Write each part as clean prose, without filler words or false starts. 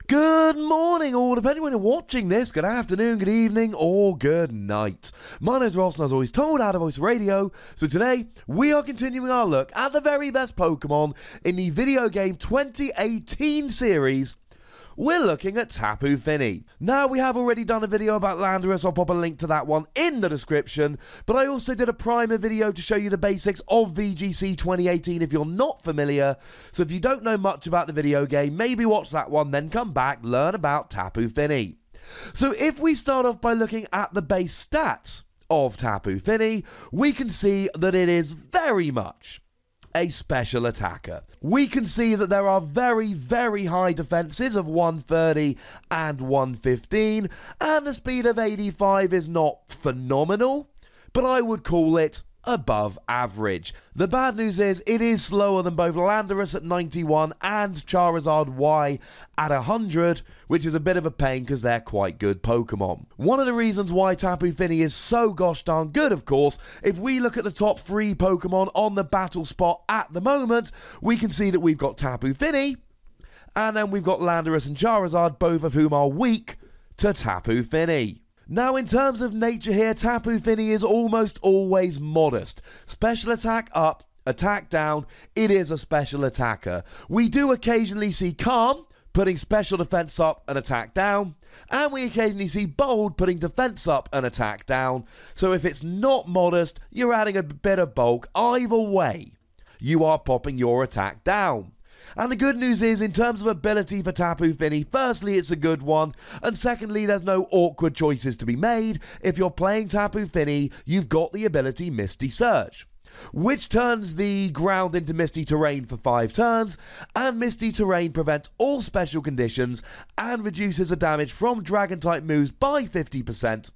Good morning, or depending when you're watching this, good afternoon, good evening, or good night. My name's Ross, and as always told, Out of Voice Radio. So today, we are continuing our look at the very best Pokemon in the video game 2018 series. We're looking at Tapu Fini. Now, we have already done a video about Landorus. I'll pop a link to that one in the description. But I also did a primer video to show you the basics of VGC 2018 if you're not familiar. So if you don't know much about the video game, maybe watch that one, then come back, learn about Tapu Fini. So if we start off by looking at the base stats of Tapu Fini, we can see that it is very much a special attacker. We can see that there are very, very high defenses of 130 and 115, and the speed of 85 is not phenomenal, but I would call it above average. The bad news is it is slower than both Landorus at 91 and Charizard Y at 100, which is a bit of a pain because they're quite good Pokemon. One of the reasons why Tapu Fini is so gosh darn good, of course, if we look at the top 3 Pokemon on the battle spot at the moment, we can see that we've got Tapu Fini, and then we've got Landorus and Charizard, both of whom are weak to Tapu Fini. Now, in terms of nature here, Tapu Fini is almost always modest. Special attack up, attack down, it is a special attacker. We do occasionally see Calm putting special defense up and attack down, and we occasionally see Bold putting defense up and attack down. So if it's not modest, you're adding a bit of bulk. Either way, you are popping your attack down. And the good news is, in terms of ability for Tapu Fini, firstly, it's a good one, and secondly, there's no awkward choices to be made. If you're playing Tapu Fini, you've got the ability Misty Surge, which turns the ground into Misty Terrain for 5 turns, and Misty Terrain prevents all special conditions and reduces the damage from Dragon-type moves by 50%,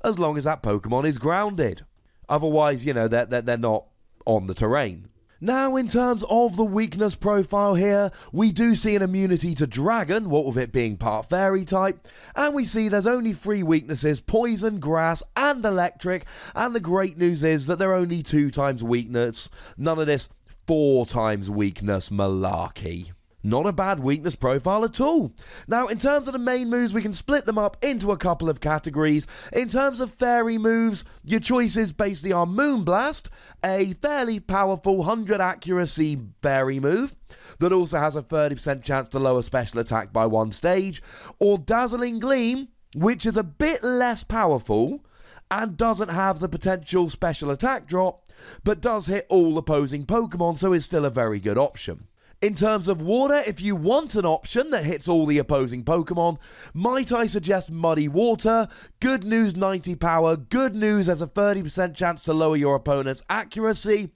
as long as that Pokemon is grounded. Otherwise, you know, they're not on the terrain. Now, in terms of the weakness profile here, we do see an immunity to Dragon, what with it being part Fairy type, and we see there's only 3 weaknesses, Poison, Grass, and Electric, and the great news is that they're only 2 times weakness, none of this 4 times weakness malarkey. Not a bad weakness profile at all. Now, in terms of the main moves, we can split them up into a couple of categories. In terms of fairy moves, your choices basically are Moonblast, a fairly powerful 100 accuracy fairy move that also has a 30% chance to lower special attack by 1 stage, or Dazzling Gleam, which is a bit less powerful and doesn't have the potential special attack drop, but does hit all opposing Pokemon, so is still a very good option. In terms of water, if you want an option that hits all the opposing Pokemon, might I suggest Muddy Water? Good news, 90 power. Good news, there's a 30% chance to lower your opponent's accuracy.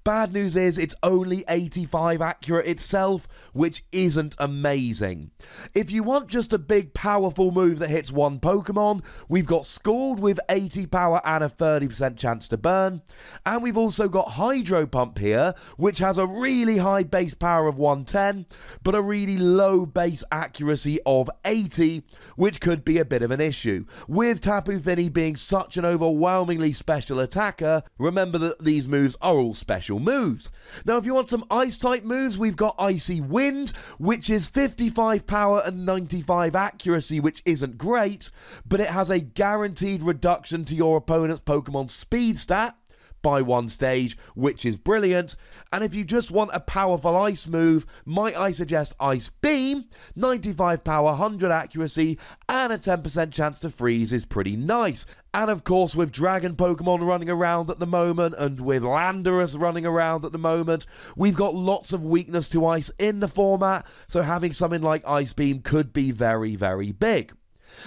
Bad news is it's only 85 accurate itself, which isn't amazing. If you want just a big powerful move that hits one Pokemon, we've got Scald with 80 power and a 30% chance to burn. And we've also got Hydro Pump here, which has a really high base power of 110, but a really low base accuracy of 80, which could be a bit of an issue. With Tapu Fini being such an overwhelmingly special attacker, remember that these moves are all special moves. Now, if you want some Ice-type moves, we've got Icy Wind, which is 55 power and 95 accuracy, which isn't great, but it has a guaranteed reduction to your opponent's Pokemon speed stat by 1 stage, which is brilliant. And if you just want a powerful ice move, might I suggest Ice Beam, 95 power, 100 accuracy, and a 10% chance to freeze is pretty nice. And of course, with Dragon Pokemon running around at the moment, and with Landorus running around at the moment, we've got lots of weakness to ice in the format, so having something like Ice Beam could be very, very big.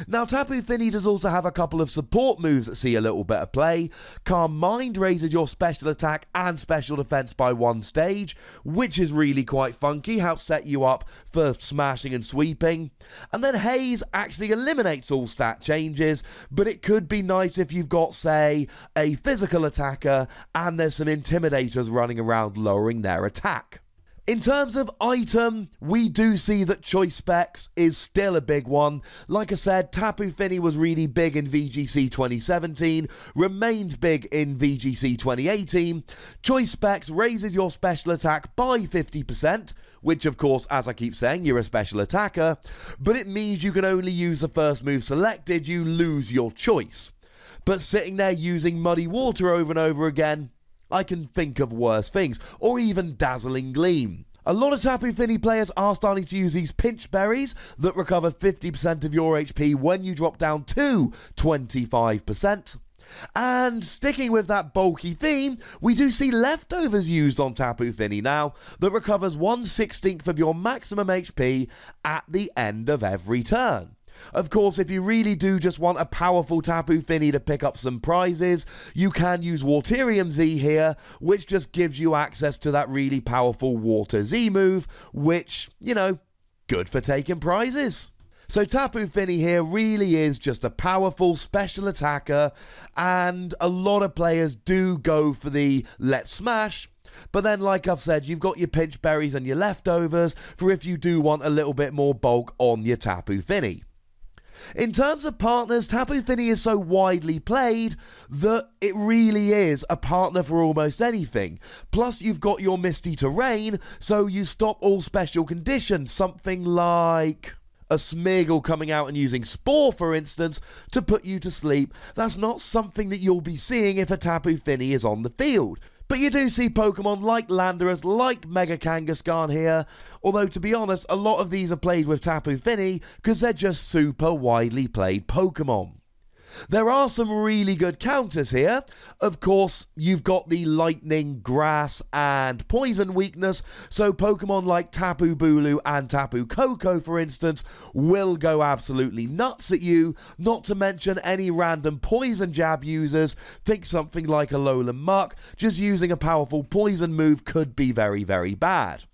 Now, Tapu Fini does also have a couple of support moves that see a little bit of play. Calm Mind raises your special attack and special defense by 1 stage, which is really quite funky, helps set you up for smashing and sweeping. And then Haze actually eliminates all stat changes, but it could be nice if you've got, say, a physical attacker and there's some intimidators running around lowering their attack. In terms of item, we do see that choice specs is still a big one. Like I said, Tapu Fini was really big in VGC 2017, remained big in VGC 2018. Choice specs raises your special attack by 50%, which of course, as I keep saying, you're a special attacker, but it means you can only use the first move selected, you lose your choice. But sitting there using Muddy Water over and over again, I can think of worse things, or even Dazzling Gleam. A lot of Tapu Fini players are starting to use these pinch berries that recover 50% of your HP when you drop down to 25%. And sticking with that bulky theme, we do see leftovers used on Tapu Fini now that recovers 1/16 of your maximum HP at the end of every turn. Of course, if you really do just want a powerful Tapu Fini to pick up some prizes, you can use Waterium Z here, which just gives you access to that really powerful Water Z move, which, you know, good for taking prizes. So Tapu Fini here really is just a powerful special attacker, and a lot of players do go for the Let's Smash. But then, like I've said, you've got your pinch berries and your leftovers for if you do want a little bit more bulk on your Tapu Fini. In terms of partners, Tapu Fini is so widely played that it really is a partner for almost anything. Plus, you've got your Misty Terrain, so you stop all special conditions, something like a Smeargle coming out and using Spore, for instance, to put you to sleep. That's not something that you'll be seeing if a Tapu Fini is on the field. But you do see Pokemon like Landorus, like Mega Kangaskhan here, although to be honest, a lot of these are played with Tapu Fini because they're just super widely played Pokemon. There are some really good counters here. Of course, you've got the Lightning, Grass, and Poison weakness, so Pokemon like Tapu Bulu and Tapu Koko, for instance, will go absolutely nuts at you, not to mention any random Poison Jab users. Think something like Alolan Muck, just using a powerful Poison move could be very, very bad.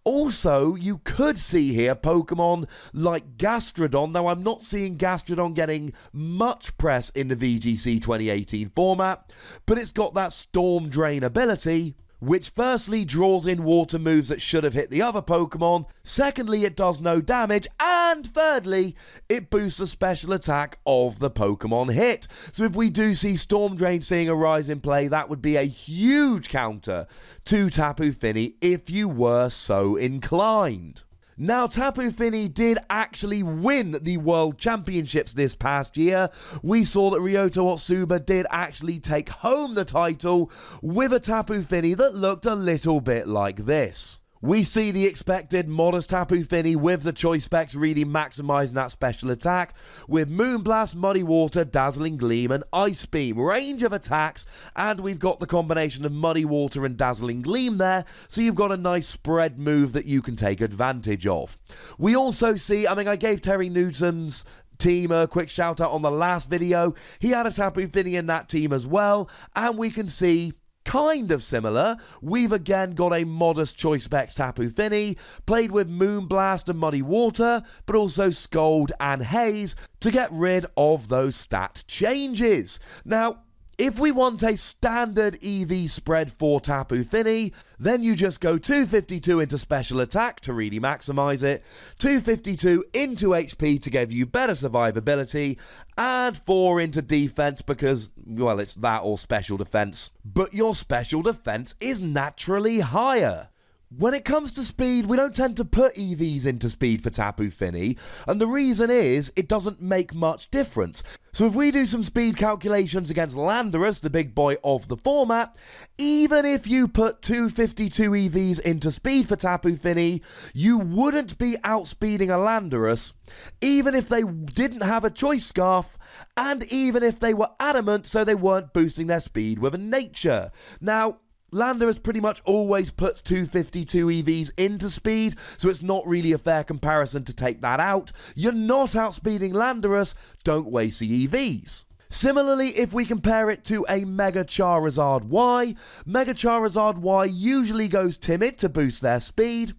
Also, you could see here Pokemon like Gastrodon. Now, I'm not seeing Gastrodon getting much press in the VGC 2018 format, but it's got that Storm Drain ability, which firstly draws in water moves that should have hit the other Pokemon, secondly it does no damage, and thirdly it boosts the special attack of the Pokemon hit. So if we do see Storm Drain seeing a rise in play, that would be a huge counter to Tapu Fini if you were so inclined. Now, Tapu Fini did actually win the World Championships this past year. We saw that Ryota Otsuba did actually take home the title with a Tapu Fini that looked a little bit like this. We see the expected modest Tapu Fini with the choice specs really maximising that special attack with Moonblast, Muddy Water, Dazzling Gleam and Ice Beam. Range of attacks, and we've got the combination of Muddy Water and Dazzling Gleam there, so you've got a nice spread move that you can take advantage of. We also see, I gave Terry Newton's team a quick shout out on the last video. He had a Tapu Fini in that team as well, and we can see kind of similar. We've again got a modest choice specs Tapu Fini, played with Moonblast and Muddy Water, but also Scald and Haze to get rid of those stat changes. Now, if we want a standard EV spread for Tapu Fini, then you just go 252 into special attack to really maximise it, 252 into HP to give you better survivability, and 4 into defense because, well, it's that or special defense. But your special defense is naturally higher. When it comes to speed, we don't tend to put EVs into speed for Tapu Fini, and the reason is it doesn't make much difference. So if we do some speed calculations against Landorus, the big boy of the format, even if you put 252 EVs into speed for Tapu Fini, you wouldn't be outspeeding a Landorus, even if they didn't have a choice scarf, and even if they were adamant so they weren't boosting their speed with a nature. Now, Landorus pretty much always puts 252 EVs into speed, so it's not really a fair comparison to take that out. You're not outspeeding Landorus, don't waste the EVs. Similarly, if we compare it to a Mega Charizard Y, Mega Charizard Y usually goes Timid to boost their speed.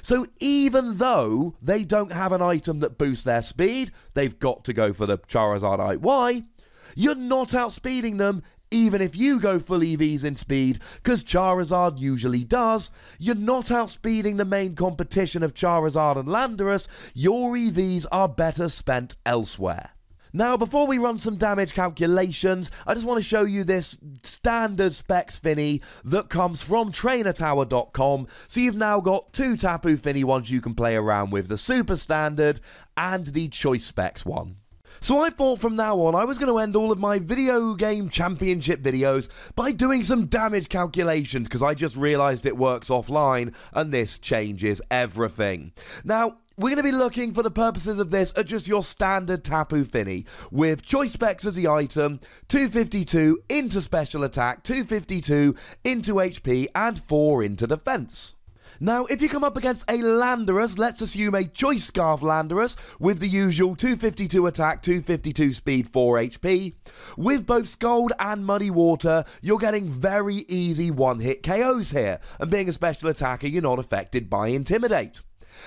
So even though they don't have an item that boosts their speed, they've got to go for the Charizard Y, you're not outspeeding them even if you go full EVs in speed, because Charizard usually does, you're not outspeeding the main competition of Charizard and Landorus. Your EVs are better spent elsewhere. Now, before we run some damage calculations, I just want to show you this standard specs Fini that comes from trainertower.com. So you've now got 2 Tapu Fini ones you can play around with, the super standard and the choice specs one. So I thought from now on I was going to end all of my video game championship videos by doing some damage calculations, because I just realised it works offline and this changes everything. Now, we're going to be looking, for the purposes of this, at just your standard Tapu Fini, with choice specs as the item, 252 into special attack, 252 into HP, and 4 into defense. Now, if you come up against a Landorus, let's assume a Choice Scarf Landorus, with the usual 252 attack, 252 speed, 4 HP, with both Scald and Muddy Water, you're getting very easy one-hit KOs here, and being a special attacker, you're not affected by Intimidate.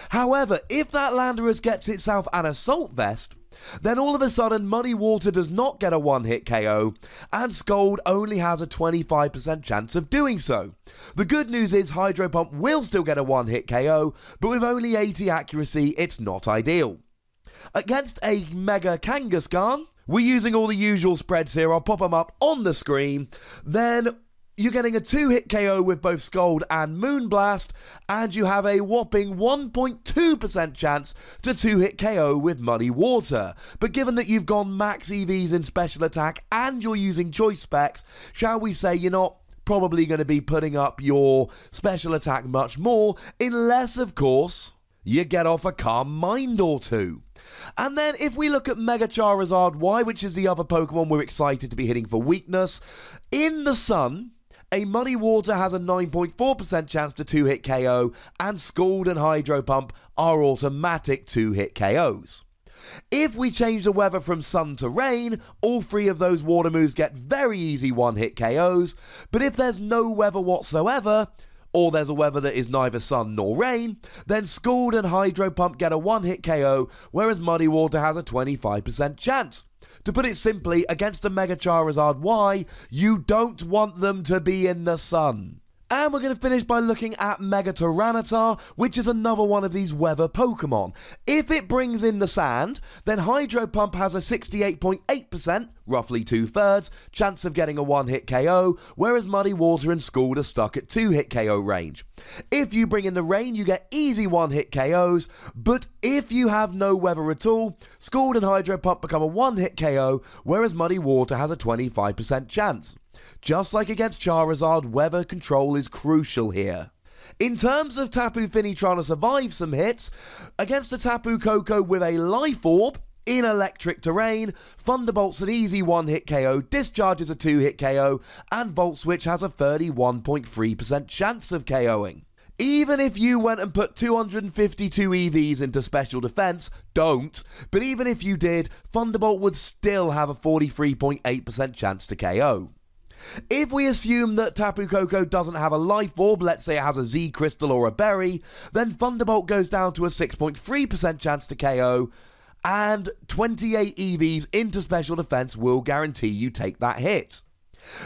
However, if that Landorus gets itself an Assault Vest, then all of a sudden Muddy Water does not get a one-hit KO, and Scald only has a 25% chance of doing so. The good news is Hydro Pump will still get a one-hit KO, but with only 80 accuracy, it's not ideal. Against a Mega Kangaskhan, we're using all the usual spreads here, I'll pop them up on the screen, then you're getting a 2-hit KO with both Scald and Moonblast, and you have a whopping 1.2% chance to 2-hit KO with Muddy Water. But given that you've gone max EVs in special attack and you're using choice specs, shall we say you're not probably going to be putting up your special attack much more, unless, of course, you get off a Calm Mind or two. And then if we look at Mega Charizard Y, which is the other Pokemon we're excited to be hitting for weakness, in the Sun, a Muddy Water has a 9.4% chance to 2-hit KO, and Scald and Hydro Pump are automatic 2-hit KOs. If we change the weather from sun to rain, all 3 of those water moves get very easy one-hit KOs, but if there's no weather whatsoever, or there's a weather that is neither sun nor rain, then Scald and Hydro Pump get a one-hit KO, whereas Muddy Water has a 25% chance. To put it simply, against a Mega Charizard Y, you don't want them to be in the sun. And we're going to finish by looking at Mega Tyranitar, which is another one of these weather Pokemon. If it brings in the sand, then Hydro Pump has a 68.8%, roughly 2/3, chance of getting a one-hit KO, whereas Muddy Water and Scald are stuck at 2-hit KO range. If you bring in the rain, you get easy one-hit KOs, but if you have no weather at all, Scald and Hydro Pump become a one-hit KO, whereas Muddy Water has a 25% chance. Just like against Charizard, weather control is crucial here. In terms of Tapu Fini trying to survive some hits, against a Tapu Koko with a Life Orb, in electric terrain, Thunderbolt's an easy one-hit KO, Discharge is a 2-hit KO, and Volt Switch has a 31.3% chance of KOing. Even if you went and put 252 EVs into special defense, don't, but even if you did, Thunderbolt would still have a 43.8% chance to KO. If we assume that Tapu Koko doesn't have a Life Orb, let's say it has a Z Crystal or a Berry, then Thunderbolt goes down to a 6.3% chance to KO, and 28 EVs into special defense will guarantee you take that hit.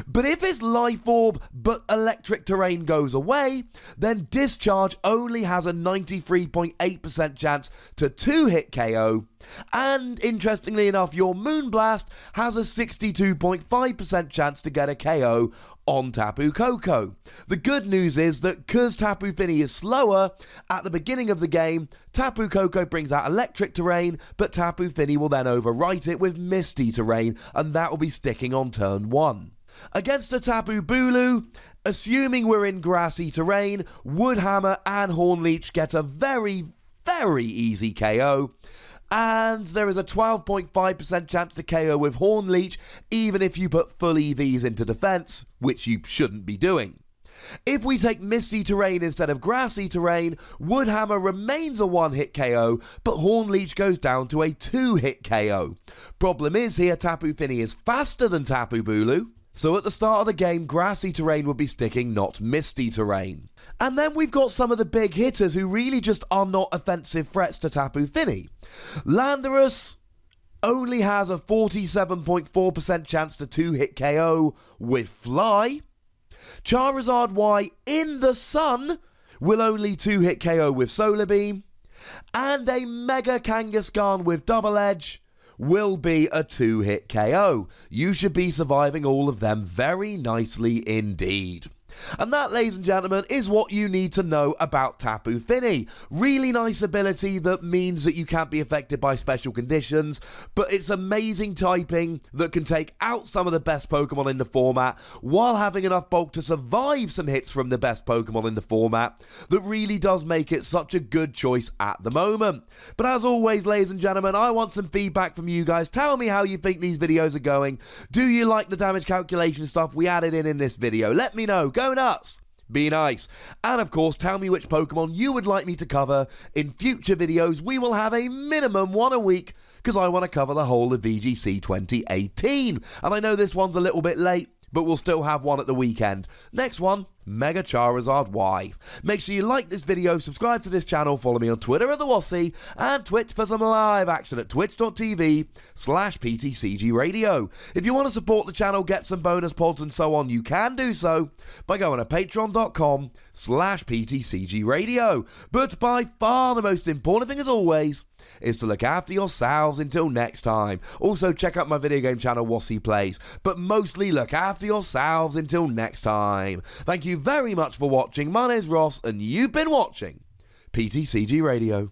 But if it's Life Orb but electric terrain goes away, then Discharge only has a 93.8% chance to 2-hit KO, and interestingly enough, your Moonblast has a 62.5% chance to get a KO on Tapu Koko. The good news is that because Tapu Fini is slower, at the beginning of the game, Tapu Koko brings out electric terrain, but Tapu Fini will then overwrite it with misty terrain, and that will be sticking on turn 1. Against a Tapu Bulu, assuming we're in grassy terrain, Woodhammer and Hornleech get a very, very easy KO, and there is a 12.5% chance to KO with Hornleech, even if you put full EVs into defense, which you shouldn't be doing. If we take misty terrain instead of grassy terrain, Woodhammer remains a one-hit KO, but Hornleech goes down to a 2-hit KO. Problem is here, Tapu Fini is faster than Tapu Bulu, so at the start of the game, grassy terrain would be sticking, not misty terrain. And then we've got some of the big hitters who really just are not offensive threats to Tapu Fini. Landorus, only has a 47.4% chance to 2-hit KO with Fly. Charizard Y in the Sun will only 2-hit KO with Solar Beam. And a Mega Kangaskhan with Double Edge will be a 2-hit KO. You should be surviving all of them very nicely indeed. And that, ladies and gentlemen, is what you need to know about Tapu Fini. Really nice ability that means that you can't be affected by special conditions, but it's amazing typing that can take out some of the best Pokemon in the format while having enough bulk to survive some hits from the best Pokemon in the format. That really does make it such a good choice at the moment. But as always, ladies and gentlemen, I want some feedback from you guys. Tell me how you think these videos are going. Do you like the damage calculation stuff we added in this video? Let me know. Go nuts. Be nice. And of course, tell me which Pokemon you would like me to cover in future videos. We will have a minimum one a week because I want to cover the whole of VGC 2018. And I know this one's a little bit late, but we'll still have one at the weekend. Next one, Mega Charizard Y. Make sure you like this video, subscribe to this channel, follow me on Twitter at TheWossy, and Twitch for some live action at twitch.tv/PTCGRadio. If you want to support the channel, get some bonus pods and so on, you can do so by going to patreon.com/PTCGRadio. But by far the most important thing, as always, is to look after yourselves until next time. Also, check out my video game channel, Wossy Plays. But mostly, look after yourselves until next time. Thank you very much for watching. My name's Ross, and you've been watching PTCG Radio.